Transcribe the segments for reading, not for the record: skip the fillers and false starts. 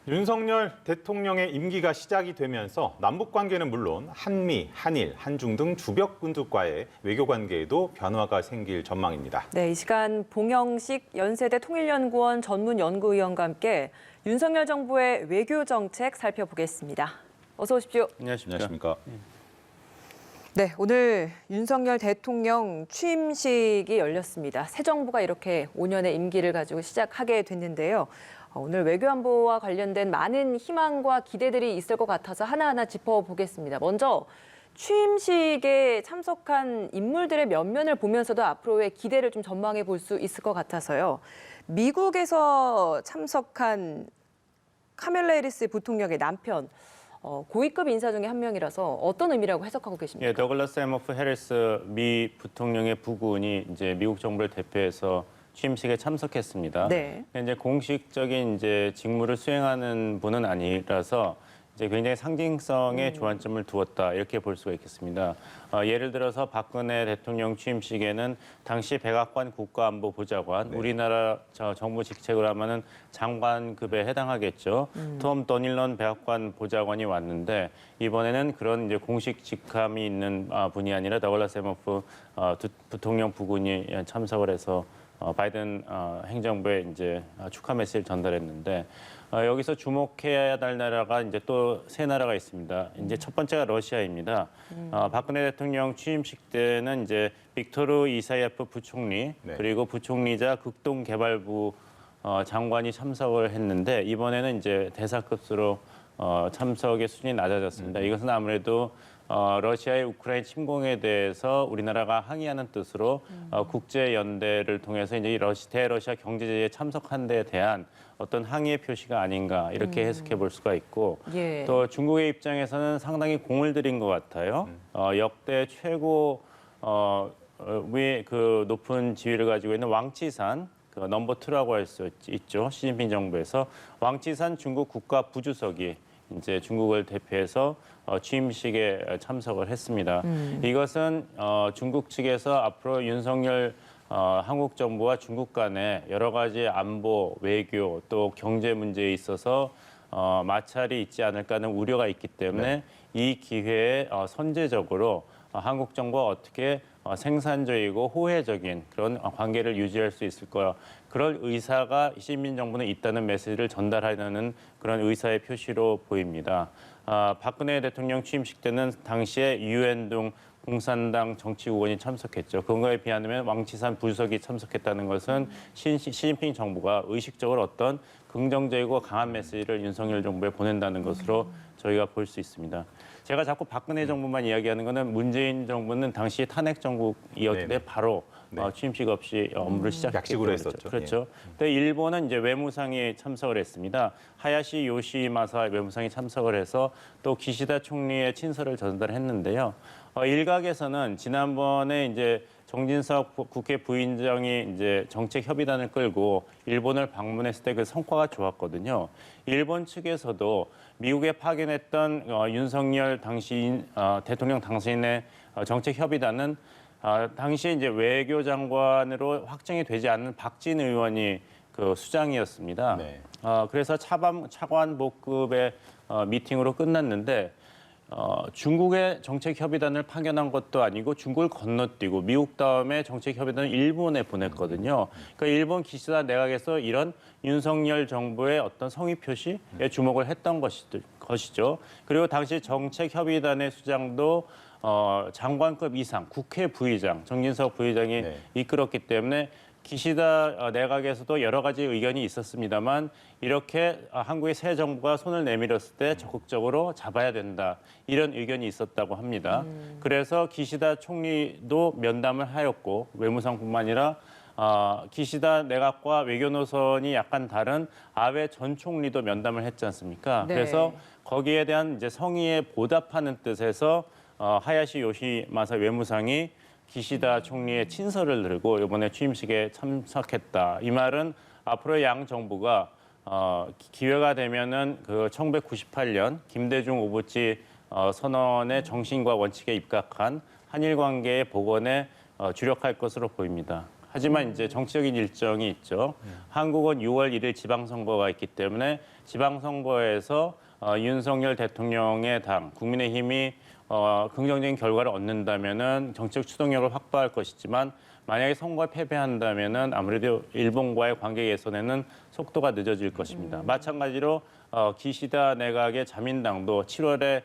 윤석열 대통령의 임기가 시작이 되면서 남북 관계는 물론 한미, 한일, 한중 등 주변 군국과의 외교 관계에도 변화가 생길 전망입니다. 네, 이 시간 봉영식 연세대 통일연구원 전문연구위원과 함께 윤석열 정부의 외교 정책 살펴보겠습니다. 어서 오십시오. 안녕하십니까. 네, 오늘 윤석열 대통령 취임식이 열렸습니다. 새 정부가 이렇게 5년의 임기를 가지고 시작하게 됐는데요. 오늘 외교안보와 관련된 많은 희망과 기대들이 있을 것 같아서 하나하나 짚어보겠습니다. 먼저 취임식에 참석한 인물들의 면면을 보면서도 앞으로의 기대를 좀 전망해 볼 수 있을 것 같아서요. 미국에서 참석한 카멜라 해리스 부통령의 남편, 고위급 인사 중에 한 명이라서 어떤 의미라고 해석하고 계십니까? 예, 더글라스 에머프 해리스 미 부통령의 부군이 이제 미국 정부를 대표해서 취임식에 참석했습니다. 네. 이제 공식적인 이제 직무를 수행하는 분은 아니라서 이제 굉장히 상징성에 주안점을 두었다 이렇게 볼 수가 있겠습니다. 예를 들어서 박근혜 대통령 취임식에는 당시 백악관 국가안보보좌관, 네. 우리나라 정부 직책으로 하면은 장관급에 해당하겠죠. 톰 더닐런 백악관 보좌관이 왔는데 이번에는 그런 이제 공식 직함이 있는 분이 아니라 더글라스 에머프 부통령 부군이 참석을 해서 바이든 행정부에 이제 축하 메시지를 전달했는데 여기서 주목해야 될 나라가 이제 또 세 나라가 있습니다. 이제 첫 번째가 러시아입니다. 박근혜 대통령 취임식 때는 이제 빅토르 이사야프 부총리 네. 그리고 부총리자 극동개발부 장관이 참석을 했는데 이번에는 이제 대사급으로 참석의 수준이 낮아졌습니다. 이것은 아무래도 러시아의 우크라이나 침공에 대해서 우리나라가 항의하는 뜻으로 국제 연대를 통해서 이제 대러시아 경제 제재에 참석한 데에 대한 어떤 항의의 표시가 아닌가 이렇게 해석해 볼 수가 있고 예. 또 중국의 입장에서는 상당히 공을 들인 것 같아요. 역대 최고 그 높은 지위를 가지고 있는 왕치산 그 넘버 2라고 할 수 있죠. 시진핑 정부에서 왕치산 중국 국가 부주석이 이제 중국을 대표해서 취임식에 참석을 했습니다. 이것은 중국 측에서 앞으로 윤석열 한국 정부와 중국 간에 여러 가지 안보, 외교 또 경제 문제에 있어서 마찰이 있지 않을까 하는 우려가 있기 때문에 이 기회에 선제적으로 한국 정부가 어떻게 생산적이고 호혜적인 그런 관계를 유지할 수 있을 거야. 그럴 의사가 시민 정부는 있다는 메시지를 전달하려는 그런 의사의 표시로 보입니다. 박근혜 대통령 취임식 때는 당시에 유엔동 공산당 정치국원이 참석했죠. 그거에 비하면 왕치산 부주석이 참석했다는 것은 시진핑 정부가 의식적으로 어떤 긍정적이고 강한 메시지를 윤석열 정부에 보낸다는 것으로 저희가 볼 수 있습니다. 제가 자꾸 박근혜 정부만 이야기하는 것은 문재인 정부는 당시 탄핵 정국이었을 때 바로 취임식 없이 업무를 시작했기 약식으로 때문에 했었죠. 그렇죠. 근데 일본은 이제 외무상이 참석을 했습니다. 하야시 요시마사 외무상이 참석을 해서 또 기시다 총리의 친서를 전달했는데요. 일각에서는 지난번에 이제 정진석 국회 부위원장이 이제 정책협의단을 끌고 일본을 방문했을 때 그 성과가 좋았거든요. 일본 측에서도 미국에 파견했던 윤석열 당시 대통령 당시인의 정책협의단은 당시 이제 외교장관으로 확정이 되지 않은 박진 의원이 그 수장이었습니다. 네. 그래서 차관복급의 미팅으로 끝났는데 중국의 정책협의단을 파견한 것도 아니고 중국을 건너뛰고 미국 다음에 정책협의단을 일본에 보냈거든요. 그러니까 일본 기시다 내각에서 이런 윤석열 정부의 어떤 성의 표시에 주목을 했던 것이죠. 그리고 당시 정책협의단의 수장도 장관급 이상 국회 부의장, 정진석 부의장이 이끌었기 때문에 기시다 내각에서도 여러 가지 의견이 있었습니다만 이렇게 한국의 새 정부가 손을 내밀었을 때 적극적으로 잡아야 된다. 이런 의견이 있었다고 합니다. 그래서 기시다 총리도 면담을 하였고 외무상뿐만 아니라 기시다 내각과 외교 노선이 약간 다른 아베 전 총리도 면담을 했지 않습니까? 네. 그래서 거기에 대한 이제 성의에 보답하는 뜻에서 하야시 요시마사 외무상이 기시다 총리의 친서를 들고 이번에 취임식에 참석했다. 이 말은 앞으로 양 정부가 기회가 되면은 그 1998년 김대중 오부치 선언의 정신과 원칙에 입각한 한일 관계의 복원에 주력할 것으로 보입니다. 하지만 이제 정치적인 일정이 있죠. 한국은 6월 1일 지방선거가 있기 때문에 지방선거에서 윤석열 대통령의 당 국민의힘이 긍정적인 결과를 얻는다면은 정책 추동력을 확보할 것이지만 만약에 선거에 패배한다면은 아무래도 일본과의 관계 개선에는 속도가 늦어질 것입니다. 마찬가지로 기시다 내각의 자민당도 7월에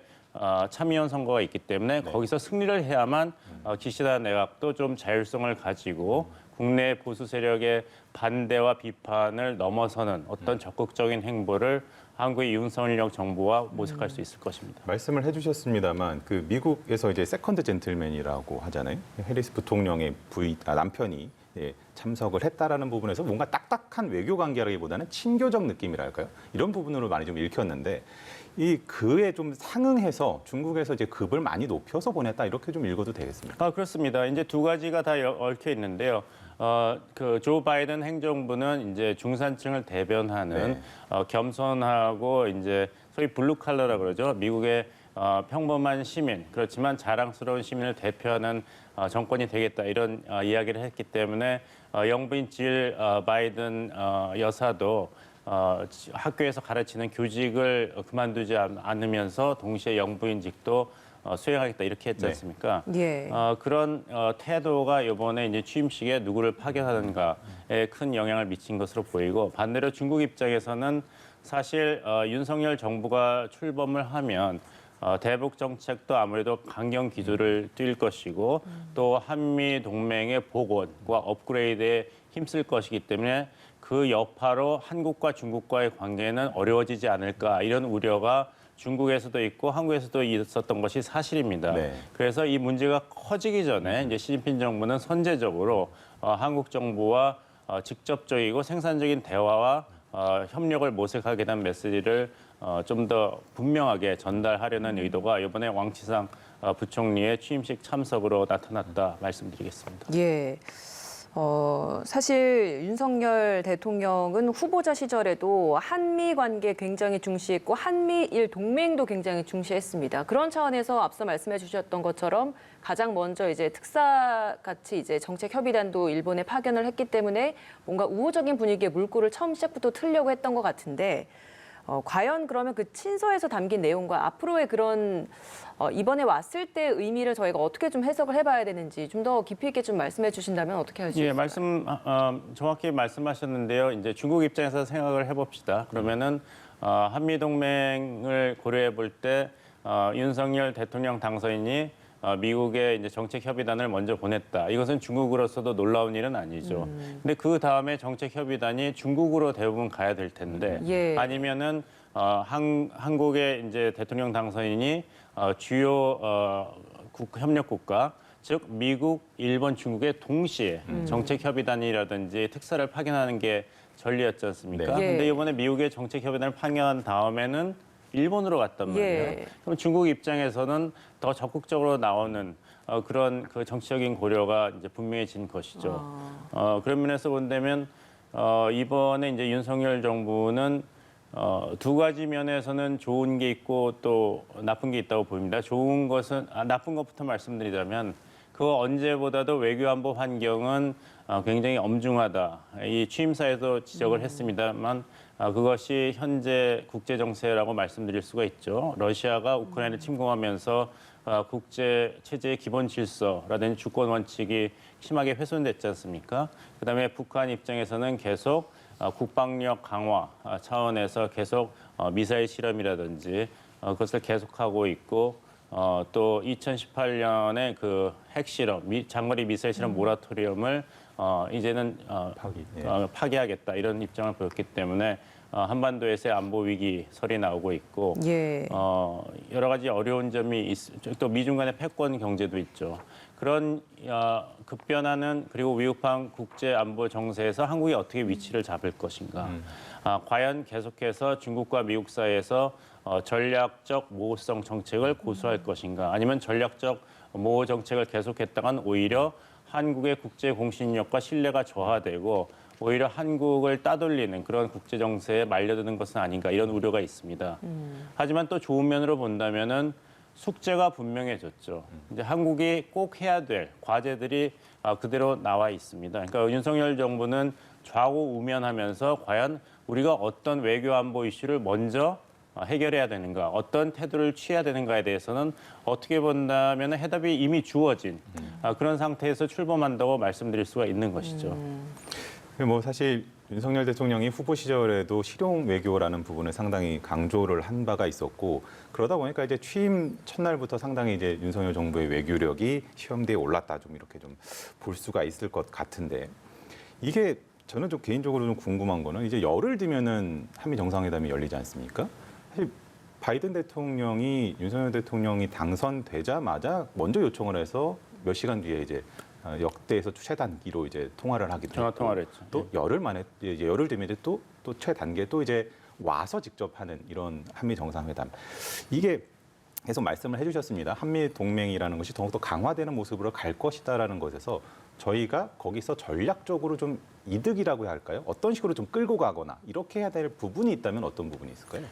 참의원 선거가 있기 때문에 거기서 승리를 해야만 기시다 내각도 좀 자율성을 가지고 국내 보수 세력의 반대와 비판을 넘어서는 어떤 적극적인 행보를 한국의 윤석열 정부와 모색할 수 있을 것입니다. 말씀을 해주셨습니다만 그 미국에서 이제 세컨드 젠틀맨이라고 하잖아요. 해리스 부통령의 남편이 참석을 했다라는 부분에서 뭔가 딱딱한 외교 관계라기보다는 친교적 느낌이랄까요? 이런 부분으로 많이 좀 읽혔는데 이 그에 좀 상응해서 중국에서 이제 급을 많이 높여서 보냈다 이렇게 좀 읽어도 되겠습니까? 그렇습니다. 이제 두 가지가 다 얽혀 있는데요. 그 조 바이든 행정부는 이제 중산층을 대변하는 겸손하고 이제 소위 블루 칼러라 그러죠. 미국의 평범한 시민, 그렇지만 자랑스러운 시민을 대표하는 정권이 되겠다 이런 이야기를 했기 때문에 영부인 질 바이든 여사도 학교에서 가르치는 교직을 그만두지 않으면서 동시에 영부인직도 수행하겠다 이렇게 했지 않습니까? 예. 그런 태도가 이번에 이제 취임식에 누구를 파견하는가에 큰 영향을 미친 것으로 보이고 반대로 중국 입장에서는 사실 윤석열 정부가 출범을 하면 대북 정책도 아무래도 강경 기조를 띨 것이고 또 한미 동맹의 복원과 업그레이드에 힘쓸 것이기 때문에 그 여파로 한국과 중국과의 관계는 어려워지지 않을까 이런 우려가 중국에서도 있고 한국에서도 있었던 것이 사실입니다. 네. 그래서 이 문제가 커지기 전에 이제 시진핑 정부는 선제적으로 한국 정부와 직접적이고 생산적인 대화와 협력을 모색하겠다는 메시지를 좀 더 분명하게 전달하려는 의도가 이번에 왕치상 부총리의 취임식 참석으로 나타났다 말씀드리겠습니다. 예. 사실 윤석열 대통령은 후보자 시절에도 한미 관계 굉장히 중시했고 한미일 동맹도 굉장히 중시했습니다. 그런 차원에서 앞서 말씀해 주셨던 것처럼 가장 먼저 이제 특사같이 이제 정책협의단도 일본에 파견을 했기 때문에 뭔가 우호적인 분위기의 물꼬를 처음 시작부터 틀려고 했던 것 같은데 과연 그러면 그 친서에서 담긴 내용과 앞으로의 그런 이번에 왔을 때 의미를 저희가 어떻게 좀 해석을 해봐야 되는지 좀 더 깊이 있게 좀 말씀해 주신다면 어떻게 할 수 있을까요? 정확히 말씀하셨는데요. 이제 중국 입장에서 생각을 해봅시다. 그러면은 한미 동맹을 고려해 볼 때 윤석열 대통령 당선인이 미국의 이제 정책 협의단을 먼저 보냈다. 이것은 중국으로서도 놀라운 일은 아니죠. 근데 그 다음에 정책 협의단이 중국으로 대부분 가야 될 텐데 예. 아니면은 한국의 이제 대통령 당선인이 주요 협력 국가 즉 미국, 일본, 중국에 동시에 정책 협의단이라든지 특사를 파견하는 게 전례였지 않습니까? 네. 근데 이번에 미국의 정책 협의단을 파견한 다음에는 일본으로 갔단 말이에요. 예. 그럼 중국 입장에서는 더 적극적으로 나오는 그런 그 정치적인 고려가 이제 분명해진 것이죠. 그런 면에서 본다면 이번에 이제 윤석열 정부는 두 가지 면에서는 좋은 게 있고 또 나쁜 게 있다고 보입니다. 좋은 것은 나쁜 것부터 말씀드리자면 그 언제보다도 외교안보 환경은 굉장히 엄중하다. 이 취임사에도 지적을 했습니다만 그것이 현재 국제 정세라고 말씀드릴 수가 있죠. 러시아가 우크라이나를 침공하면서 국제 체제의 기본 질서라든지 주권 원칙이 심하게 훼손됐지 않습니까? 그다음에 북한 입장에서는 계속 국방력 강화 차원에서 계속 미사일 실험이라든지 그것을 계속하고 있고 또 2018년에 그 핵실험, 장거리 미사일 실험 모라토리엄을 이제는 파기하겠다 이런 입장을 보였기 때문에 한반도에서의 안보 위기설이 나오고 있고 예. 여러 가지 어려운 점이 또 미중 간의 패권 경제도 있죠. 그런 급변하는 그리고 위급한 국제 안보 정세에서 한국이 어떻게 위치를 잡을 것인가. 과연 계속해서 중국과 미국 사이에서 전략적 모호성 정책을 고수할 것인가. 아니면 전략적 모호 정책을 계속했다간 오히려 한국의 국제 공신력과 신뢰가 저하되고 오히려 한국을 따돌리는 그런 국제 정세에 말려드는 것은 아닌가 이런 우려가 있습니다. 하지만 또 좋은 면으로 본다면은 숙제가 분명해졌죠. 이제 한국이 꼭 해야 될 과제들이 그대로 나와 있습니다. 그러니까 윤석열 정부는 좌우우면하면서 과연 우리가 어떤 외교 안보 이슈를 먼저 해결해야 되는가, 어떤 태도를 취해야 되는가에 대해서는 어떻게 본다면 해답이 이미 주어진 그런 상태에서 출범한다고 말씀드릴 수가 있는 것이죠. 뭐 사실 윤석열 대통령이 후보 시절에도 실용 외교라는 부분을 상당히 강조를 한 바가 있었고 그러다 보니까 이제 취임 첫날부터 상당히 이제 윤석열 정부의 외교력이 시험대에 올랐다 좀 이렇게 좀 볼 수가 있을 것 같은데 이게 저는 좀 개인적으로 좀 궁금한 거는 이제 열흘 뒤면은 한미 정상회담이 열리지 않습니까? 사실 바이든 대통령이 윤석열 대통령이 당선되자마자 먼저 요청을 해서 몇 시간 뒤에 이제 역대에서 최단기로 이제 통화를 하기도 전화 했고 통화를 했죠. 또 열흘 만에 이제 열흘 되면 이제 또 최단계 또 이제 와서 직접 하는 이런 한미 정상회담 이게 계속 말씀을 해주셨습니다. 한미 동맹이라는 것이 더욱더 강화되는 모습으로 갈 것이다라는 것에서 저희가 거기서 전략적으로 좀 이득이라고 해야 할까요? 어떤 식으로 좀 끌고 가거나 이렇게 해야 될 부분이 있다면 어떤 부분이 있을까요?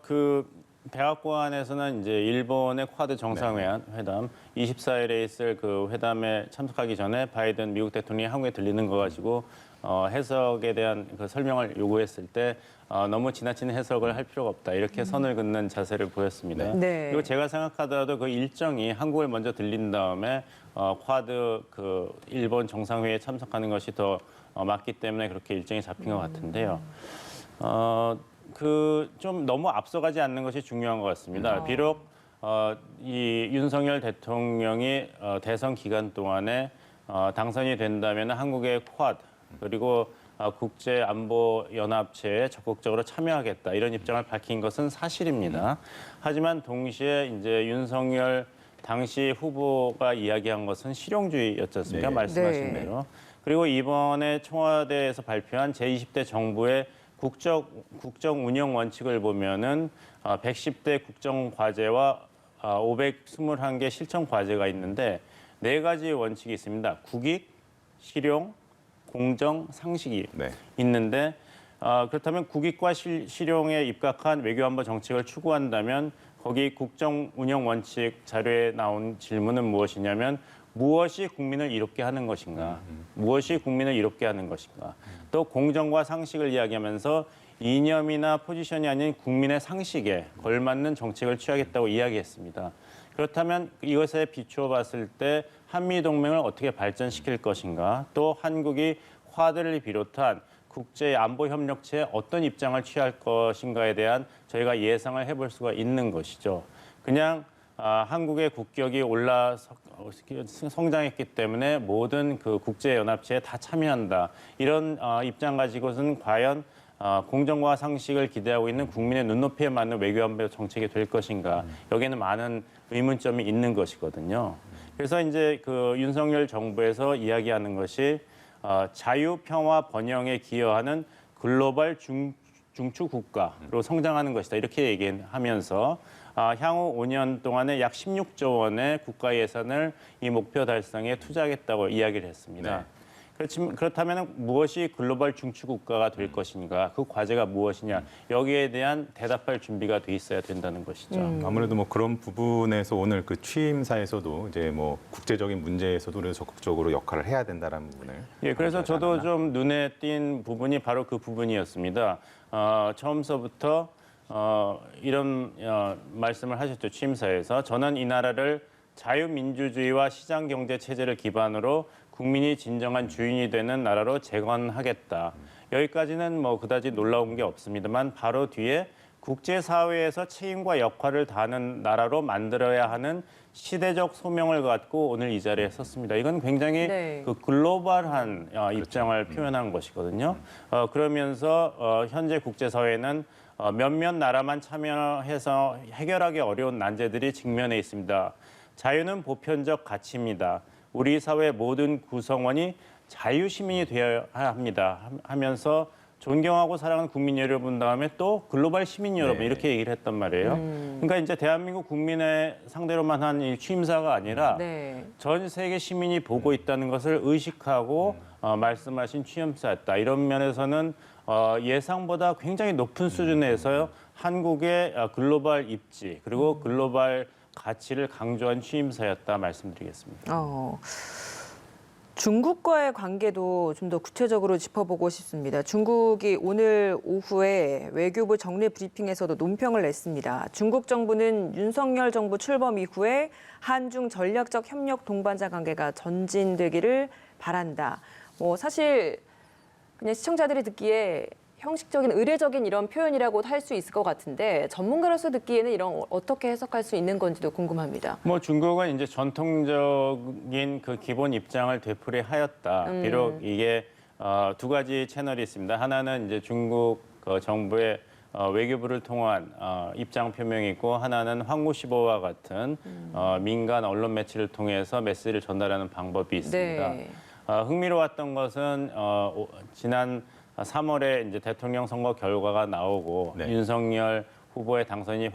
그 백악관에서는 이제 일본의 쿼드 정상회담 24일에 있을 그 회담에 참석하기 전에 바이든 미국 대통령이 한국에 들리는 거 가지고 해석에 대한 그 설명을 요구했을 때 너무 지나치는 해석을 할 필요가 없다 이렇게 선을 긋는 자세를 보였습니다. 네. 그리고 제가 생각하더라도 그 일정이 한국을 먼저 들린 다음에 쿼드 그 일본 정상회의에 참석하는 것이 더 맞기 때문에 그렇게 일정이 잡힌 것 같은데요. 그 좀 너무 앞서가지 않는 것이 중요한 것 같습니다. 비록 이 윤석열 대통령이 대선 기간 동안에 당선이 된다면 한국의 쿼드 그리고 국제안보연합체에 적극적으로 참여하겠다 이런 입장을 밝힌 것은 사실입니다. 하지만 동시에 이제 윤석열 당시 후보가 이야기한 것은 실용주의였지 않습니까? 네. 말씀하신 네. 대로. 그리고 이번에 청와대에서 발표한 제20대 정부의 국정 운영 원칙을 보면은 110대 국정 과제와 521개 실천 과제가 있는데 네 가지 원칙이 있습니다. 국익, 실용, 공정, 상식이 네. 있는데 그렇다면 국익과 실용에 입각한 외교안보 정책을 추구한다면 거기 국정 운영 원칙 자료에 나온 질문은 무엇이냐면 무엇이 국민을 이롭게 하는 것인가? 무엇이 국민을 이롭게 하는 것인가? 또 공정과 상식을 이야기하면서 이념이나 포지션이 아닌 국민의 상식에 걸맞는 정책을 취하겠다고 이야기했습니다. 그렇다면 이것에 비추어 봤을 때 한미동맹을 어떻게 발전시킬 것인가? 또 한국이 쿼드를 비롯한 국제안보협력체에 어떤 입장을 취할 것인가에 대한 저희가 예상을 해볼 수가 있는 것이죠. 그냥 한국의 국격이 성장했기 때문에 모든 그 국제연합체에 다 참여한다. 이런 입장 가지고는 과연 공정과 상식을 기대하고 있는 국민의 눈높이에 맞는 외교안보 정책이 될 것인가. 여기에는 많은 의문점이 있는 것이거든요. 그래서 이제 그 윤석열 정부에서 이야기하는 것이 자유, 평화, 번영에 기여하는 글로벌 중추 국가로 성장하는 것이다. 이렇게 얘기하면서 향후 5년 동안에 약 16조 원의 국가 예산을 이 목표 달성에 투자하겠다고 이야기를 했습니다. 그렇다면 무엇이 글로벌 중추 국가가 될 것인가, 그 과제가 무엇이냐, 여기에 대한 대답할 준비가 돼 있어야 된다는 것이죠. 아무래도 뭐 그런 부분에서 오늘 그 취임사에서도 이제 뭐 국제적인 문제에서도 그래서 적극적으로 역할을 해야 된다라는 부분을. 예, 그래서 저도 좀 눈에 띈 부분이 바로 그 부분이었습니다. 처음서부터 이런 말씀을 하셨죠. 취임사에서 저는 이 나라를 자유민주주의와 시장경제 체제를 기반으로 국민이 진정한 주인이 되는 나라로 재건하겠다. 여기까지는 뭐 그다지 놀라운 게 없습니다만 바로 뒤에 국제사회에서 책임과 역할을 다하는 나라로 만들어야 하는 시대적 소명을 갖고 오늘 이 자리에 섰습니다. 이건 굉장히 네. 그 글로벌한 입장을 표현한 것이거든요. 그러면서 현재 국제사회는 몇몇 나라만 참여해서 해결하기 어려운 난제들이 직면해 있습니다. 자유는 보편적 가치입니다. 우리 사회 모든 구성원이 자유시민이 되어야 합니다. 하면서 존경하고 사랑하는 국민 여러분 다음에 또 글로벌 시민 여러분 네. 이렇게 얘기를 했단 말이에요. 그러니까 이제 대한민국 국민의 상대로만 한 이 취임사가 아니라 네. 전 세계 시민이 보고 있다는 것을 의식하고 말씀하신 취임사였다. 이런 면에서는 예상보다 굉장히 높은 수준에서 한국의 글로벌 입지 그리고 글로벌 가치를 강조한 취임사였다 말씀드리겠습니다. 중국과의 관계도 좀 더 구체적으로 짚어보고 싶습니다. 중국이 오늘 오후에 외교부 정례 브리핑에서도 논평을 냈습니다. 중국 정부는 윤석열 정부 출범 이후에 한중 전략적 협력 동반자 관계가 전진되기를 바란다. 사실 그냥 시청자들이 듣기에 형식적인 의례적인 이런 표현이라고 할 수 있을 것 같은데 전문가로서 듣기에는 이런 어떻게 해석할 수 있는 건지도 궁금합니다. 중국은 이제 전통적인 그 기본 입장을 되풀이하였다. 비록 이게 두 가지 채널이 있습니다. 하나는 이제 중국 정부의 외교부를 통한 입장 표명이 있고 하나는 황구시보와 같은 민간 언론 매체를 통해서 메시지를 전달하는 방법이 있습니다. 네. 흥미로웠던 것은 지난 3월에 이제 대통령 선거 결과가 나오고 네. 윤석열 후보의 당선이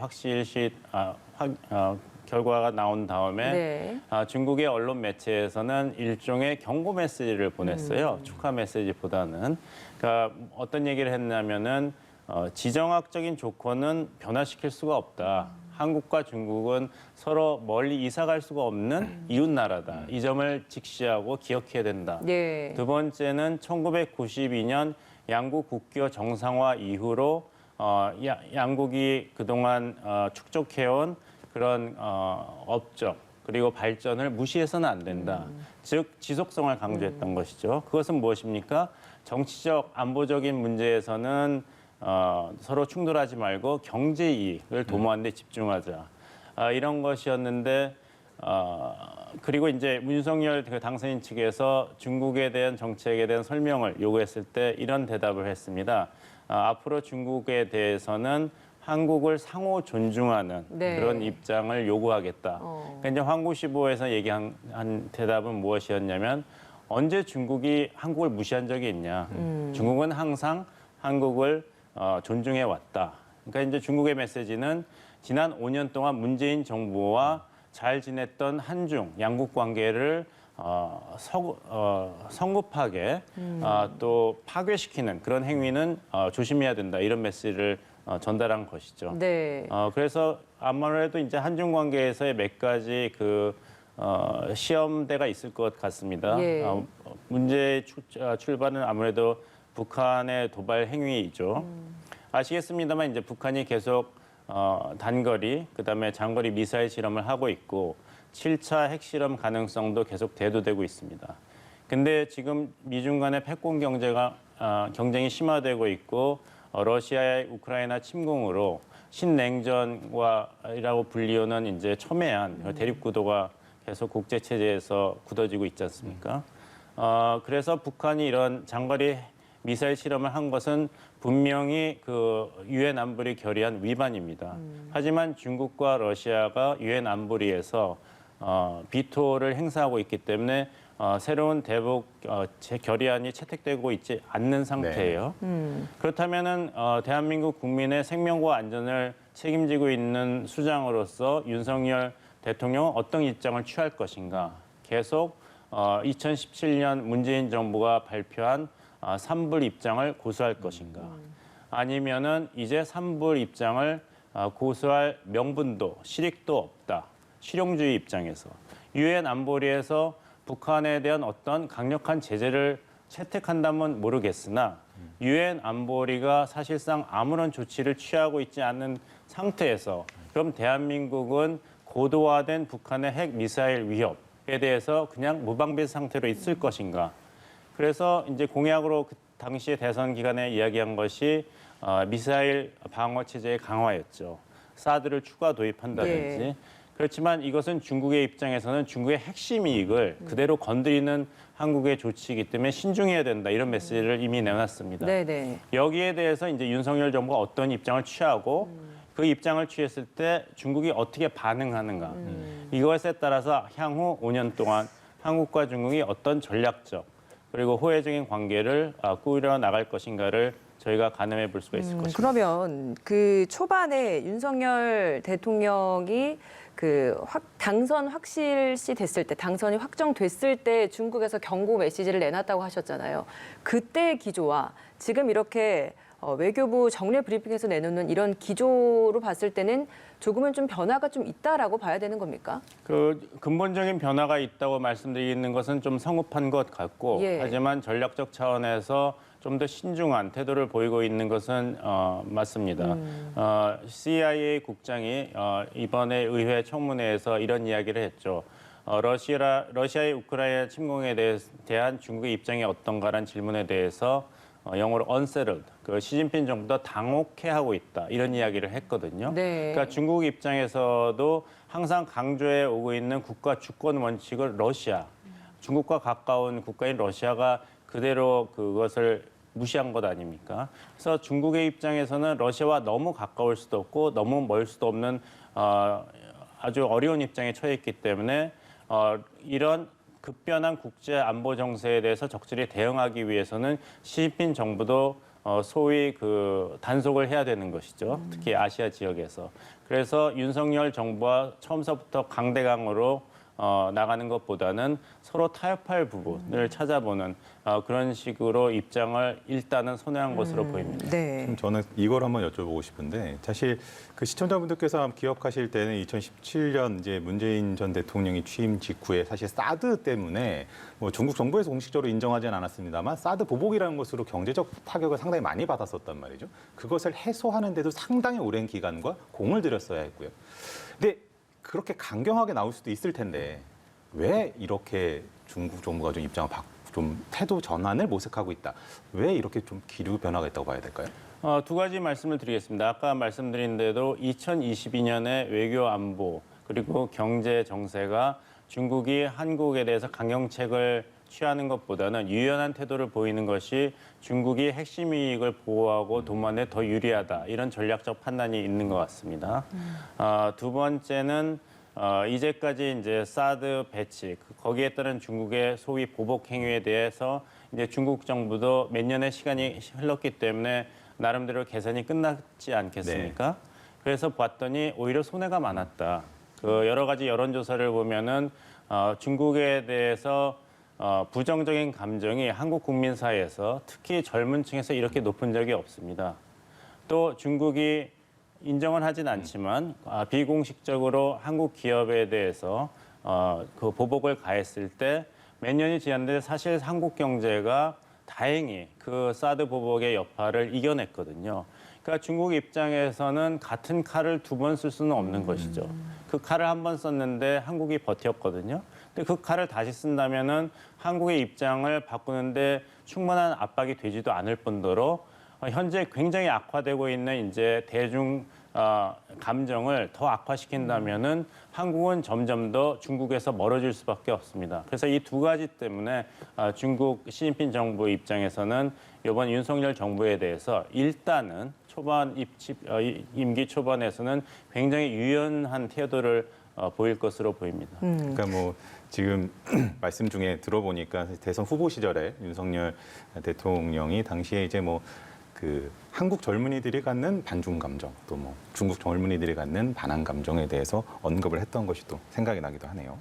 결과가 나온 다음에 네. 중국의 언론 매체에서는 일종의 경고 메시지를 보냈어요. 축하 메시지보다는. 그러니까 어떤 얘기를 했냐면은 지정학적인 조건은 변화시킬 수가 없다. 한국과 중국은 서로 멀리 이사갈 수가 없는 이웃 나라다. 이 점을 직시하고 기억해야 된다. 네. 두 번째는 1992년 양국 국교 정상화 이후로 양국이 그동안 축적해온 그런 업적 그리고 발전을 무시해서는 안 된다. 즉 지속성을 강조했던 것이죠. 그것은 무엇입니까? 정치적 안보적인 문제에서는 서로 충돌하지 말고 경제 이익을 도모하는 데 집중하자. 이런 것이었는데 그리고 이제 윤석열 당선인 측에서 중국에 대한 정책에 대한 설명을 요구했을 때 이런 대답을 했습니다. 앞으로 중국에 대해서는 한국을 상호 존중하는 네. 그런 입장을 요구하겠다. 그러니까 이제 황구시보에서 얘기한 대답은 무엇이었냐면 언제 중국이 한국을 무시한 적이 있냐. 중국은 항상 한국을 존중해 왔다. 그러니까 이제 중국의 메시지는 지난 5년 동안 문재인 정부와 잘 지냈던 한중 양국 관계를 성급하게 또 파괴시키는 그런 행위는 조심해야 된다. 이런 메시지를 전달한 것이죠. 네. 그래서 아무래도 이제 한중 관계에서의 몇 가지 그 시험대가 있을 것 같습니다. 예. 문제의 출발은 아무래도 북한의 도발 행위이죠. 아시겠습니다만 이제 북한이 계속 단거리, 그다음에 장거리 미사일 실험을 하고 있고 7차 핵실험 가능성도 계속 대두되고 있습니다. 근데 지금 미중 간의 패권 경쟁이 심화되고 있고 러시아의 우크라이나 침공으로 신냉전이라고 불리우는 이제 첨예한 대립 구도가 계속 국제 체제에서 굳어지고 있지 않습니까? 그래서 북한이 이런 장거리 미사일 실험을 한 것은 분명히 그 유엔 안보리 결의안 위반입니다. 하지만 중국과 러시아가 유엔 안보리에서 비토를 행사하고 있기 때문에 새로운 대북 결의안이 채택되고 있지 않는 상태예요. 그렇다면은 대한민국 국민의 생명과 안전을 책임지고 있는 수장으로서 윤석열 대통령은 어떤 입장을 취할 것인가? 계속 2017년 문재인 정부가 발표한 삼불 입장을 고수할 것인가? 아니면은 이제 삼불 입장을 고수할 명분도 실익도 없다. 실용주의 입장에서 유엔 안보리에서 북한에 대한 어떤 강력한 제재를 채택한다면 모르겠으나 유엔 안보리가 사실상 아무런 조치를 취하고 있지 않은 상태에서 그럼 대한민국은 고도화된 북한의 핵 미사일 위협에 대해서 그냥 무방비 상태로 있을 것인가? 그래서 이제 공약으로 그 당시에 대선 기간에 이야기한 것이 미사일 방어 체제의 강화였죠. 사드를 추가 도입한다든지. 네. 그렇지만 이것은 중국의 입장에서는 중국의 핵심 이익을 그대로 건드리는 한국의 조치이기 때문에 신중해야 된다. 이런 메시지를 이미 내놨습니다. 네네. 여기에 대해서 이제 윤석열 정부가 어떤 입장을 취하고 그 입장을 취했을 때 중국이 어떻게 반응하는가. 이것에 따라서 향후 5년 동안 한국과 중국이 어떤 전략적 그리고 호혜적인 관계를 꾸려 나갈 것인가를 저희가 가늠해 볼 수가 있을 것입니다. 그러면 그 초반에 윤석열 대통령이 당선 확실시 됐을 때, 당선이 확정됐을 때 중국에서 경고 메시지를 내놨다고 하셨잖아요. 그때의 기조와 지금 이렇게 외교부 정례 브리핑에서 내놓는 이런 기조로 봤을 때는 조금은 좀 변화가 좀 있다라고 봐야 되는 겁니까? 그 근본적인 변화가 있다고 말씀드리는 것은 좀 성급한 것 같고 예. 하지만 전략적 차원에서 좀 더 신중한 태도를 보이고 있는 것은 맞습니다. CIA 국장이 이번에 의회 청문회에서 이런 이야기를 했죠. 러시아의 우크라이나 침공에 대한 중국의 입장이 어떤가란 질문에 대해서 영어로 unsettled, 그 시진핑 정부도 당혹해하고 있다 이런 이야기를 했거든요. 네. 그러니까 중국 입장에서도 항상 강조해 오고 있는 국가 주권 원칙을 러시아, 중국과 가까운 국가인 러시아가 그대로 그것을 무시한 것 아닙니까? 그래서 중국의 입장에서는 러시아와 너무 가까울 수도 없고 너무 멀 수도 없는 아주 어려운 입장에 처해 있기 때문에 이런 급변한 국제 안보 정세에 대해서 적절히 대응하기 위해서는 시진핑 정부도 소위 그 단속을 해야 되는 것이죠. 특히 아시아 지역에서. 그래서 윤석열 정부와 처음서부터 강대강으로 나가는 것보다는 서로 타협할 부분을 찾아보는 그런 식으로 입장을 일단은 선회한 것으로 보입니다. 네. 저는 이걸 한번 여쭤보고 싶은데 사실 그 시청자분들께서 기억하실 때는 2017년 이제 문재인 전 대통령이 취임 직후에 사실 사드 때문에 뭐 중국 정부에서 공식적으로 인정하지는 않았습니다만 사드 보복이라는 것으로 경제적 타격을 상당히 많이 받았었단 말이죠. 그것을 해소하는데도 상당히 오랜 기간과 공을 들였어야 했고요. 근데 그렇게 강경하게 나올 수도 있을 텐데 왜 이렇게 중국 정부가 좀 입장을 좀 태도 전환을 모색하고 있다. 왜 이렇게 좀 기류 변화가 있다고 봐야 될까요? 두 가지 말씀을 드리겠습니다. 아까 말씀드린 대로 2022년에 외교 안보 그리고 경제 정세가 중국이 한국에 대해서 강경책을 취하는 것보다는 유연한 태도를 보이는 것이 중국이 핵심 이익을 보호하고 도모하는 데 더 유리하다. 이런 전략적 판단이 있는 것 같습니다. 두 번째는 이제까지 이제 사드 배치 거기에 따른 중국의 소위 보복 행위에 대해서 이제 중국 정부도 몇 년의 시간이 흘렀기 때문에 나름대로 개선이 끝났지 않겠습니까? 네. 그래서 봤더니 오히려 손해가 많았다. 그 여러 가지 여론조사를 보면은 중국에 대해서 부정적인 감정이 한국 국민 사이에서 특히 젊은 층에서 이렇게 높은 적이 없습니다. 또 중국이 인정은 하진 않지만 비공식적으로 한국 기업에 대해서 그 보복을 가했을 때 몇 년이 지났는데 사실 한국 경제가 다행히 그 사드 보복의 여파를 이겨냈거든요. 그러니까 중국 입장에서는 같은 칼을 두 번 쓸 수는 없는 것이죠. 그 칼을 한 번 썼는데 한국이 버텼거든요. 근데 그 칼을 다시 쓴다면은 한국의 입장을 바꾸는데 충분한 압박이 되지도 않을 뿐더러 현재 굉장히 악화되고 있는 이제 대중 감정을 더 악화시킨다면은 한국은 점점 더 중국에서 멀어질 수밖에 없습니다. 그래서 이 두 가지 때문에 중국 시진핑 정부 입장에서는 이번 윤석열 정부에 대해서 일단은 임기 초반에서는 굉장히 유연한 태도를 보일 것으로 보입니다. 그러니까 뭐 지금 말씀 중에 들어보니까 대선 후보 시절에 윤석열 대통령이 당시에 이제 뭐 그 한국 젊은이들이 갖는 반중 감정 또 뭐 중국 젊은이들이 갖는 반한 감정에 대해서 언급을 했던 것이 또 생각이 나기도 하네요.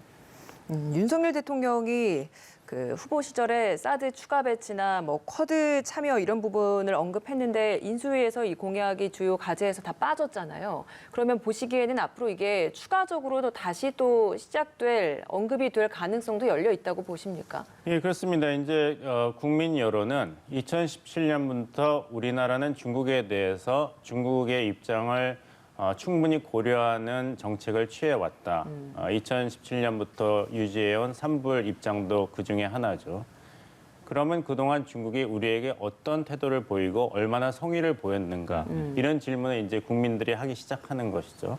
윤석열 대통령이 그 후보 시절에 사드 추가 배치나 뭐 쿼드 참여 이런 부분을 언급했는데 인수위에서 이 공약이 주요 과제에서 다 빠졌잖아요. 그러면 보시기에는 앞으로 이게 추가적으로 다시 또 시작될 언급이 될 가능성도 열려 있다고 보십니까? 예, 그렇습니다. 이제 국민 여론은 2017년부터 우리나라는 중국에 대해서 중국의 입장을 충분히 고려하는 정책을 취해왔다. 2017년부터 유지해온 삼불 입장도 그중에 하나죠. 그러면 그동안 중국이 우리에게 어떤 태도를 보이고 얼마나 성의를 보였는가 이런 질문을 이제 국민들이 하기 시작하는 것이죠.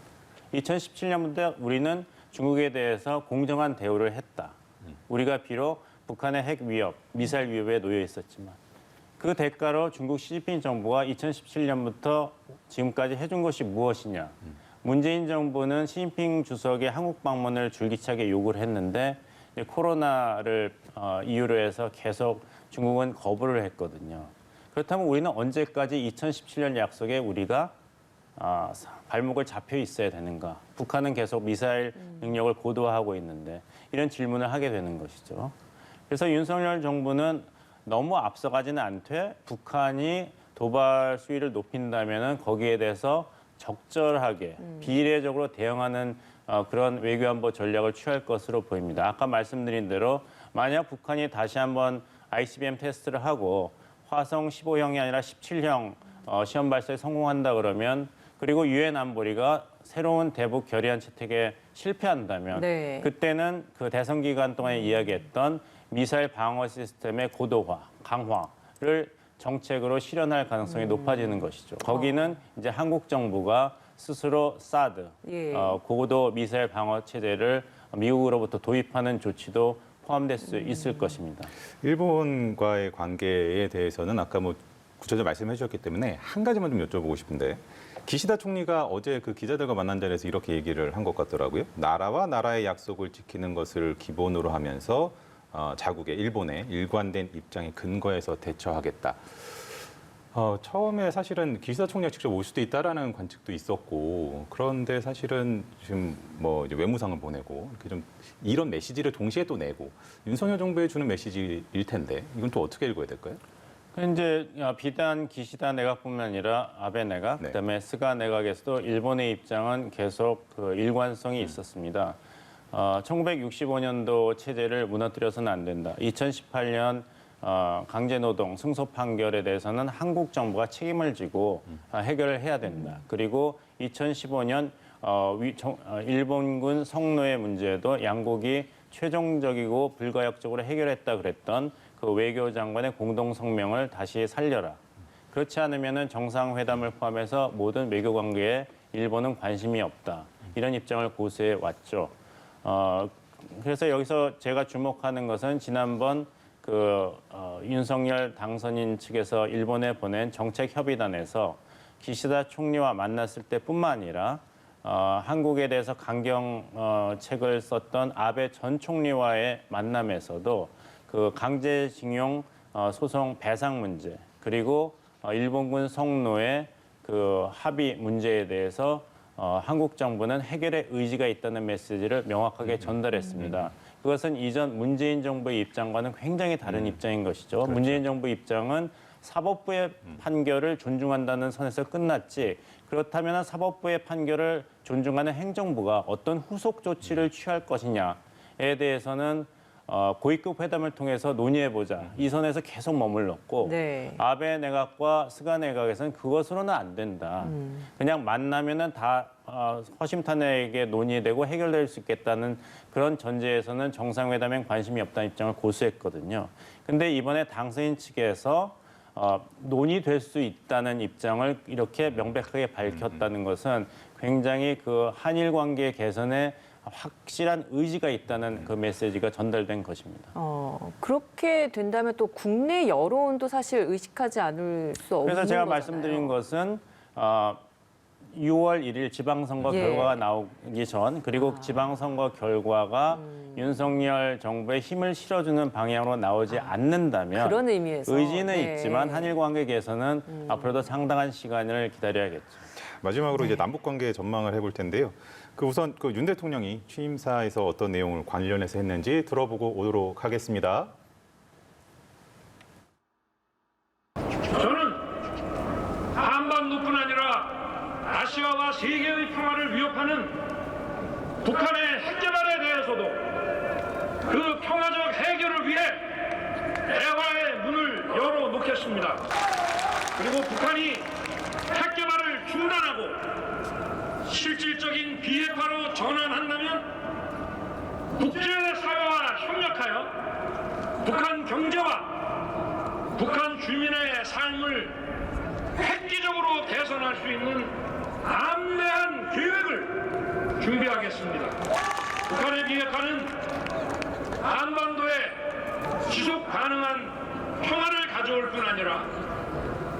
2017년부터 우리는 중국에 대해서 공정한 대우를 했다. 우리가 비록 북한의 핵 위협, 미사일 위협에 놓여 있었지만 그 대가로 중국 시진핑 정부가 2017년부터 지금까지 해준 것이 무엇이냐. 문재인 정부는 시진핑 주석의 한국 방문을 줄기차게 요구를 했는데 코로나를 이유로 해서 계속 중국은 거부를 했거든요. 그렇다면 우리는 언제까지 2017년 약속에 우리가 발목을 잡혀 있어야 되는가. 북한은 계속 미사일 능력을 고도화하고 있는데 이런 질문을 하게 되는 것이죠. 그래서 윤석열 정부는 너무 앞서가지는 않되 북한이 도발 수위를 높인다면은 거기에 대해서 적절하게 비례적으로 대응하는 그런 외교안보 전략을 취할 것으로 보입니다. 아까 말씀드린 대로 만약 북한이 다시 한번 ICBM 테스트를 하고 화성 15형이 아니라 17형 시험 발사에 성공한다 그러면 그리고 유엔 안보리가 새로운 대북 결의안 채택에 실패한다면 네. 그때는 그 대선 기간 동안에 이야기했던 미사일 방어 시스템의 고도화, 강화를 정책으로 실현할 가능성이 높아지는 것이죠. 거기는 이제 한국 정부가 스스로 사드, 예. 고도 미사일 방어 체제를 미국으로부터 도입하는 조치도 포함될 수 있을 것입니다. 일본과의 관계에 대해서는 아까 뭐 구체적으로 말씀해 주셨기 때문에 한 가지만 좀 여쭤보고 싶은데 기시다 총리가 어제 그 기자들과 만난 자리에서 이렇게 얘기를 한 것 같더라고요. 나라와 나라의 약속을 지키는 것을 기본으로 하면서 자국의 일본의 일관된 입장에 근거해서 대처하겠다. 처음에 사실은 기시다 총리가 직접 올 수도 있다라는 관측도 있었고 그런데 사실은 지금 뭐 이제 외무상을 보내고 이렇게 좀 이런 메시지를 동시에 또 내고 윤석열 정부에 주는 메시지일 텐데 이건 또 어떻게 읽어야 될까요? 이제 비단 기시다 내각뿐만 아니라 아베 내각, 네. 그다음에 스가 내각에서도 일본의 입장은 계속 그 일관성이 있었습니다. 1965년도 체제를 무너뜨려서는 안 된다. 2018년 강제노동 승소 판결에 대해서는 한국 정부가 책임을 지고 해결을 해야 된다. 그리고 2015년 일본군 성노예 문제도 양국이 최종적이고 불가역적으로 해결했다 그랬던 그 외교장관의 공동 성명을 다시 살려라. 그렇지 않으면은 정상회담을 포함해서 모든 외교 관계에 일본은 관심이 없다. 이런 입장을 고수해 왔죠. 그래서 여기서 제가 주목하는 것은 지난번 윤석열 당선인 측에서 일본에 보낸 정책협의단에서 기시다 총리와 만났을 때뿐만 아니라 한국에 대해서 강경책을 썼던 아베 전 총리와의 만남에서도 그 강제징용 소송 배상 문제 그리고 일본군 성노예 그 합의 문제에 대해서 한국 정부는 해결의 의지가 있다는 메시지를 명확하게 전달했습니다. 그것은 이전 문재인 정부의 입장과는 굉장히 다른 입장인 것이죠. 그렇죠. 문재인 정부 입장은 사법부의 판결을 존중한다는 선에서 끝났지 그렇다면 사법부의 판결을 존중하는 행정부가 어떤 후속 조치를 취할 것이냐에 대해서는 고위급 회담을 통해서 논의해보자. 이 선에서 계속 머물렀고 네. 아베 내각과 스가 내각에서는 그것으로는 안 된다. 그냥 만나면은 다 허심탄회하게 논의되고 해결될 수 있겠다는 그런 전제에서는 정상회담엔 관심이 없다는 입장을 고수했거든요. 근데 이번에 당선인 측에서 논의될 수 있다는 입장을 이렇게 명백하게 밝혔다는 것은 굉장히 그 한일 관계 개선에 확실한 의지가 있다는 그 메시지가 전달된 것입니다. 그렇게 된다면 또 국내 여론도 사실 의식하지 않을 수 없는 그래서 제가 거잖아요. 말씀드린 것은 6월 1일 지방선거 예. 결과가 나오기 전 그리고 지방선거 결과가 윤석열 정부에 힘을 실어주는 방향으로 나오지 않는다면 그런 의미에서 의지는 네. 있지만 한일 관계 개선은 앞으로도 상당한 시간을 기다려야겠죠. 마지막으로 이제 남북 관계 전망을 해볼 텐데요. 우선 윤 대통령이 취임사에서 어떤 내용을 관련해서 했는지 들어보고 오도록 하겠습니다. 저는 한반도뿐 아니라 아시아와 세계의 평화를 위협하는 북한의 핵개발에 대해서도 그 평화적 해결을 위해 대화의 문을 열어놓겠습니다. 그리고 북한이 핵개발을 중단하고 실질적인 비핵화로 전환한다면 국제사회와 협력하여 북한 경제와 북한 주민의 삶을 획기적으로 개선할 수 있는 담대한 계획을 준비하겠습니다. 북한의 비핵화는 한반도에 지속 가능한 평화를 가져올 뿐 아니라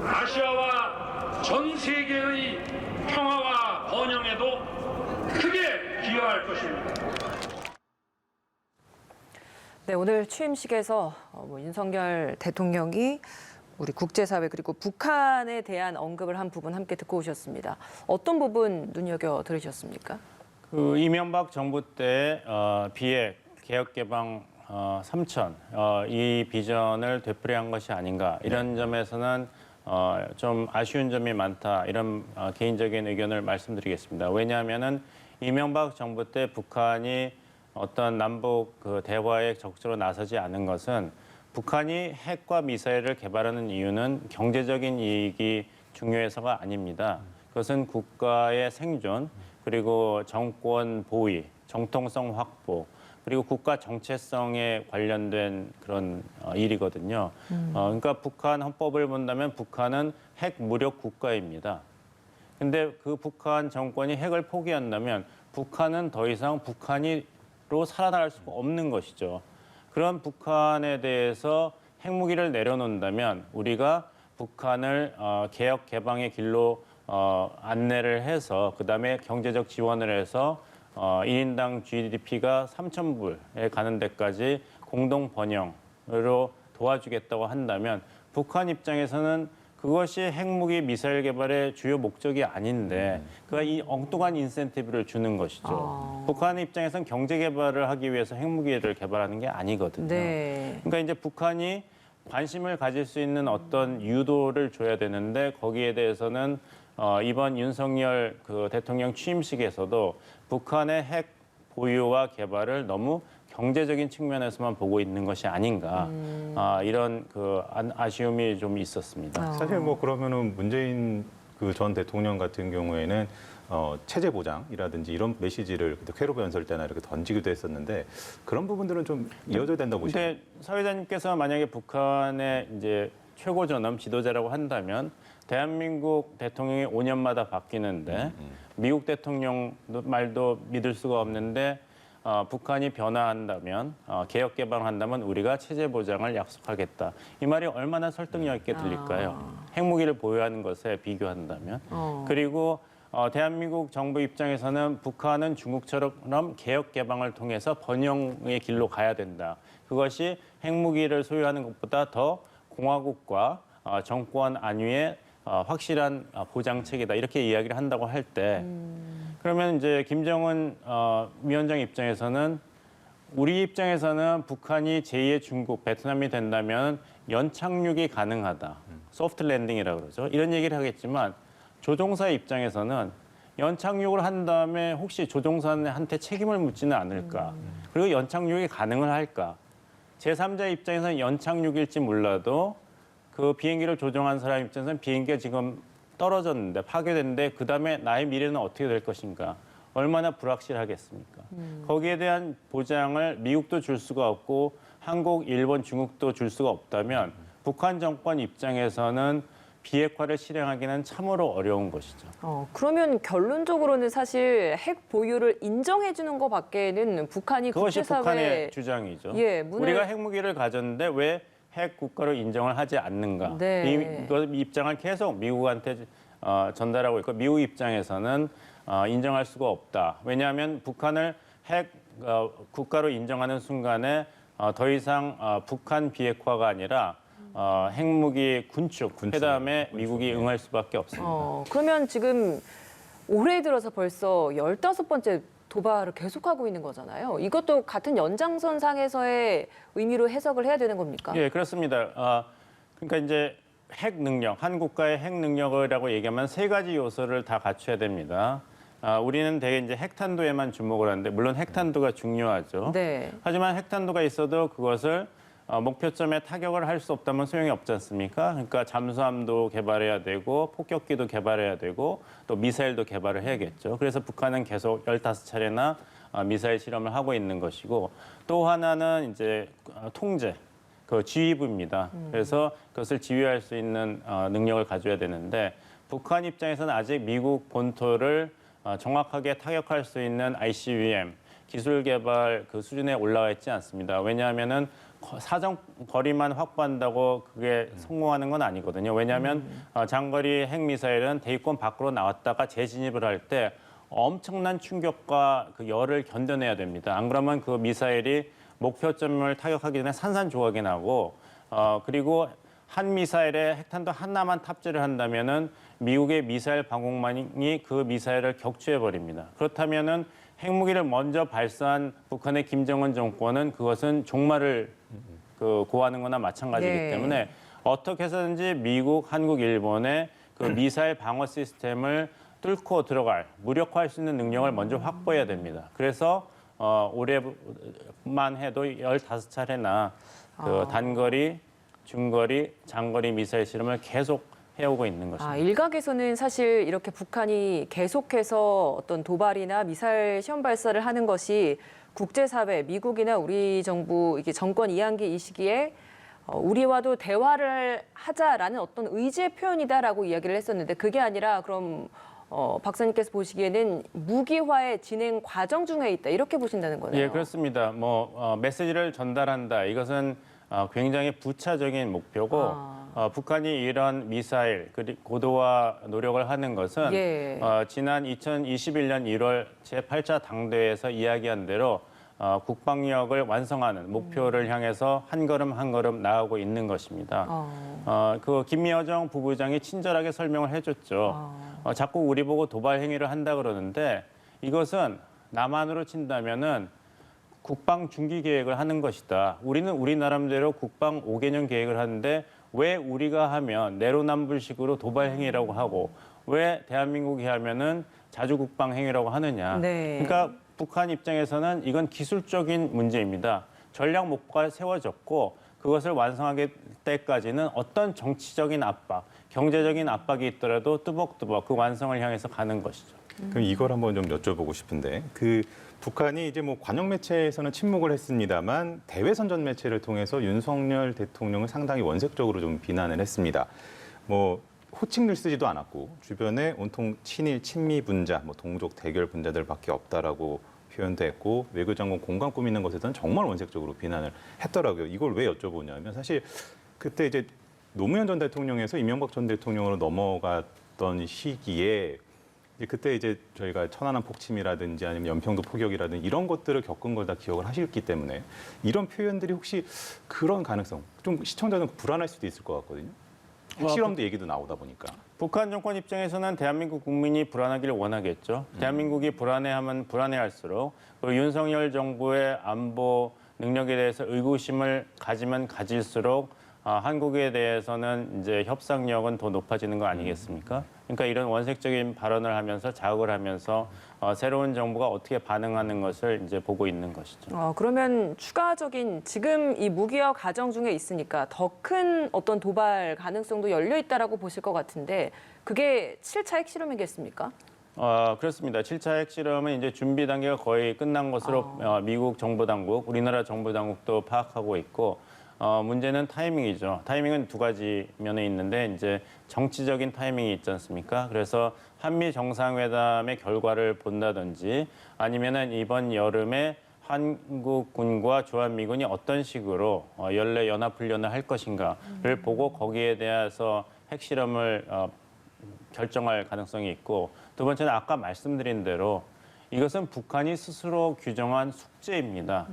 아시아와 전 세계의 평화와 번영에도 크게 기여할 것입니다. 네, 오늘 취임식에서 윤석열 대통령이 우리 국제사회 그리고 북한에 대한 언급을 한 부분 함께 듣고 오셨습니다. 어떤 부분 눈여겨 들으셨습니까? 그 이명박 정부 때 비핵 개혁개방 3천 이 비전을 되풀이한 것이 아닌가 이런 점에서는 좀 아쉬운 점이 많다 이런 개인적인 의견을 말씀드리겠습니다. 왜냐하면은 이명박 정부 때 북한이 어떤 남북 그 대화에 적극적으로 나서지 않은 것은 북한이 핵과 미사일을 개발하는 이유는 경제적인 이익이 중요해서가 아닙니다. 그것은 국가의 생존 그리고 정권 보위, 정통성 확보 그리고 국가 정체성에 관련된 그런 일이거든요. 그러니까 북한 헌법을 본다면 북한은 핵 무력 국가입니다. 근데 그 북한 정권이 핵을 포기한다면 북한은 더 이상 북한으로 살아날 수가 없는 것이죠. 그런 북한에 대해서 핵무기를 내려놓는다면 우리가 북한을 개혁 개방의 길로 안내를 해서 그다음에 경제적 지원을 해서 1인당 GDP가 3,000불에 가는 데까지 공동 번영으로 도와주겠다고 한다면 북한 입장에서는 그것이 핵무기 미사일 개발의 주요 목적이 아닌데 그가 이 엉뚱한 인센티브를 주는 것이죠. 북한 입장에서는 경제 개발을 하기 위해서 핵무기를 개발하는 게 아니거든요. 네. 그러니까 이제 북한이 관심을 가질 수 있는 어떤 유도를 줘야 되는데 거기에 대해서는 이번 윤석열 그 대통령 취임식에서도 북한의 핵 보유와 개발을 너무 경제적인 측면에서만 보고 있는 것이 아닌가 이런 그 아쉬움이 좀 있었습니다. 사실 뭐 그러면은 문재인 그 전 대통령 같은 경우에는 체제 보장이라든지 이런 메시지를 그때 쾌로브 연설 때나 이렇게 던지기도 했었는데 그런 부분들은 좀 이어져야 된다고 보시나요? 근데 사회자님께서 만약에 북한의 이제 최고 전엄 지도자라고 한다면 대한민국 대통령이 5년마다 바뀌는데 미국 대통령 말도 믿을 수가 없는데 북한이 변화한다면 개혁 개방한다면 우리가 체제 보장을 약속하겠다. 이 말이 얼마나 설득력 있게 들릴까요? 핵무기를 보유하는 것에 비교한다면. 그리고 대한민국 정부 입장에서는 북한은 중국처럼 개혁 개방을 통해서 번영의 길로 가야 된다. 그것이 핵무기를 소유하는 것보다 더 공화국과 정권 안위의 확실한 보장책이다. 이렇게 이야기를 한다고 할 때 그러면 이제 김정은 위원장 입장에서는 우리 입장에서는 북한이 제2의 중국, 베트남이 된다면 연착륙이 가능하다. 소프트 랜딩이라고 그러죠. 이런 얘기를 하겠지만 조종사 입장에서는 연착륙을 한 다음에 혹시 조종사한테 책임을 묻지는 않을까. 그리고 연착륙이 가능을 할까. 제3자 입장에서는 연착륙일지 몰라도 그 비행기를 조종한 사람 입장에서는 비행기가 지금 떨어졌는데 파괴됐는데 그다음에 나의 미래는 어떻게 될 것인가. 얼마나 불확실하겠습니까. 거기에 대한 보장을 미국도 줄 수가 없고 한국, 일본, 중국도 줄 수가 없다면 북한 정권 입장에서는 비핵화를 실행하기는 참으로 어려운 것이죠. 그러면 결론적으로는 사실 핵 보유를 인정해 주는 것밖에는 북한이 그것이 국제사회에 북한의 주장이죠. 문을... 우리가 핵무기를 가졌는데 왜 핵 국가로 인정을 하지 않는가. 네. 이 입장을 계속 미국한테 전달하고 있고 미국 입장에서는 인정할 수가 없다. 왜냐하면 북한을 핵 국가로 인정하는 순간에 더 이상 북한 비핵화가 아니라 핵무기 군축, 회담에 미국이 응할 수밖에 없습니다. 그러면 지금 올해 들어서 벌써 15번째 도발을 계속하고 있는 거잖아요. 이것도 같은 연장선상에서의 의미로 해석을 해야 되는 겁니까? 예, 그렇습니다. 그러니까 이제 핵 능력, 한 국가의 핵 능력이라고 얘기하면 세 가지 요소를 다 갖춰야 됩니다. 우리는 대개 이제 핵탄두에만 주목을 하는데 물론 핵탄두가 중요하죠. 네. 하지만 핵탄두가 있어도 그것을 목표점에 타격을 할 수 없다면 소용이 없지 않습니까? 그러니까 잠수함도 개발해야 되고 폭격기도 개발해야 되고 또 미사일도 개발을 해야겠죠. 그래서 북한은 계속 15차례나 미사일 실험을 하고 있는 것이고 또 하나는 이제 통제, 그 지휘부입니다. 그래서 그것을 지휘할 수 있는 능력을 가져야 되는데 북한 입장에서는 아직 미국 본토를 정확하게 타격할 수 있는 ICBM 기술 개발 그 수준에 올라와 있지 않습니다. 왜냐하면은 사정 거리만 확보한다고 그게 성공하는 건 아니거든요. 왜냐하면 장거리 핵미사일은 대기권 밖으로 나왔다가 재진입을 할 때 엄청난 충격과 그 열을 견뎌내야 됩니다. 안 그러면 그 미사일이 목표점을 타격하기 전에 산산조각이 나고 그리고 한 미사일에 핵탄두 하나만 탑재를 한다면은 미국의 미사일 방공망이 그 미사일을 격추해 버립니다. 그렇다면은 핵무기를 먼저 발사한 북한의 김정은 정권은 그것은 종말을 고하는 거나 마찬가지이기 네. 때문에 어떻게 해서든지 미국, 한국, 일본의 그 미사일 방어 시스템을 뚫고 들어갈, 무력화할 수 있는 능력을 먼저 확보해야 됩니다. 그래서 올해만 해도 15차례나 그 단거리, 중거리, 장거리 미사일 실험을 계속 해오고 있는 것입니다. 일각에서는 사실 이렇게 북한이 계속해서 어떤 도발이나 미사일 시험 발사를 하는 것이 국제사회, 미국이나 우리 정부 이게 정권 이양기 이 시기에 우리와도 대화를 하자라는 어떤 의지의 표현이다라고 이야기를 했었는데 그게 아니라 그럼 박사님께서 보시기에는 무기화의 진행 과정 중에 있다 이렇게 보신다는 거네요. 예, 그렇습니다. 메시지를 전달한다. 이것은 굉장히 부차적인 목표고 북한이 이런 미사일 그리고 고도화 노력을 하는 것은 예. 지난 2021년 1월 제8차 당대회에서 이야기한 대로 국방력을 완성하는 목표를 향해서 한 걸음 한 걸음 나아가고 있는 것입니다. 그 김여정 부부장이 친절하게 설명을 해줬죠. 자꾸 우리 보고 도발 행위를 한다 그러는데 이것은 남한으로 친다면은 국방 중기 계획을 하는 것이다. 우리는 우리 나름대로 국방 5개년 계획을 하는데 왜 우리가 하면 내로남불식으로 도발 행위라고 하고 왜 대한민국이 하면은 자주 국방 행위라고 하느냐. 네. 그러니까 북한 입장에서는 이건 기술적인 문제입니다. 전략 목표가 세워졌고 그것을 완성하기 때까지는 어떤 정치적인 압박, 경제적인 압박이 있더라도 뚜벅뚜벅 그 완성을 향해서 가는 것이죠. 그럼 이걸 한번 좀 여쭤보고 싶은데 북한이 이제 관영 매체에서는 침묵을 했습니다만 대외 선전 매체를 통해서 윤석열 대통령을 상당히 원색적으로 좀 비난을 했습니다. 호칭을 쓰지도 않았고 주변에 온통 친일, 친미 분자, 동족 대결 분자들밖에 없다라고 표현도 했고 외교장관 공간 꾸미는 것에서는 정말 원색적으로 비난을 했더라고요. 이걸 왜 여쭤보냐면 사실 그때 이제 노무현 전 대통령에서 이명박 전 대통령으로 넘어갔던 시기에 그때 이제 저희가 천안함 폭침이라든지 아니면 연평도 포격이라든지 이런 것들을 겪은 걸 다 기억을 하셨기 때문에 이런 표현들이 혹시 그런 가능성 좀 시청자는 불안할 수도 있을 것 같거든요. 핵실험도 얘기도 나오다 보니까. 북한 정권 입장에서는 대한민국 국민이 불안하기를 원하겠죠. 대한민국이 불안해하면 불안해할수록 윤석열 정부의 안보 능력에 대해서 의구심을 가지면 가질수록 한국에 대해서는 이제 협상력은 더 높아지는 거 아니겠습니까? 그러니까 이런 원색적인 발언을 하면서 자극을 하면서 새로운 정부가 어떻게 반응하는 것을 이제 보고 있는 것이죠. 그러면 추가적인 지금 이 무기화 과정 중에 있으니까 더 큰 어떤 도발 가능성도 열려 있다라고 보실 것 같은데 그게 7차 핵실험이겠습니까? 그렇습니다. 7차 핵실험은 이제 준비 단계가 거의 끝난 것으로 미국 정부 당국, 우리나라 정부 당국도 파악하고 있고 문제는 타이밍이죠. 타이밍은 두 가지 면에 있는데 이제 정치적인 타이밍이 있지 않습니까? 그래서 한미 정상회담의 결과를 본다든지 아니면은 이번 여름에 한국군과 주한미군이 어떤 식으로 연례 연합훈련을 할 것인가를 보고 거기에 대해서 핵실험을 결정할 가능성이 있고 두 번째는 아까 말씀드린 대로 이것은 북한이 스스로 규정한 숙제입니다.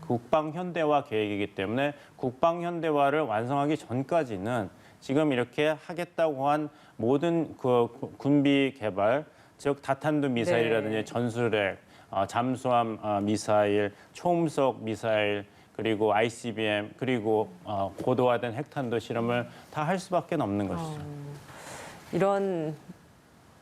국방 현대화 계획이기 때문에 국방 현대화를 완성하기 전까지는 지금 이렇게 하겠다고 한 모든 그 군비 개발, 즉 다탄두 미사일이라든지 네. 전술핵, 잠수함 미사일, 초음속 미사일, 그리고 ICBM, 그리고 고도화된 핵탄두 실험을 다 할 수밖에 없는 것이죠. 이런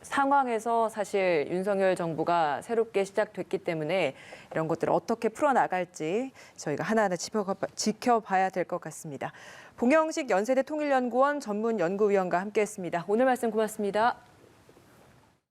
상황에서 사실 윤석열 정부가 새롭게 시작됐기 때문에 이런 것들을 어떻게 풀어나갈지 저희가 하나하나 지켜봐야 될 것 같습니다. 봉영식 연세대 통일연구원 전문연구위원과 함께했습니다. 오늘 말씀 고맙습니다.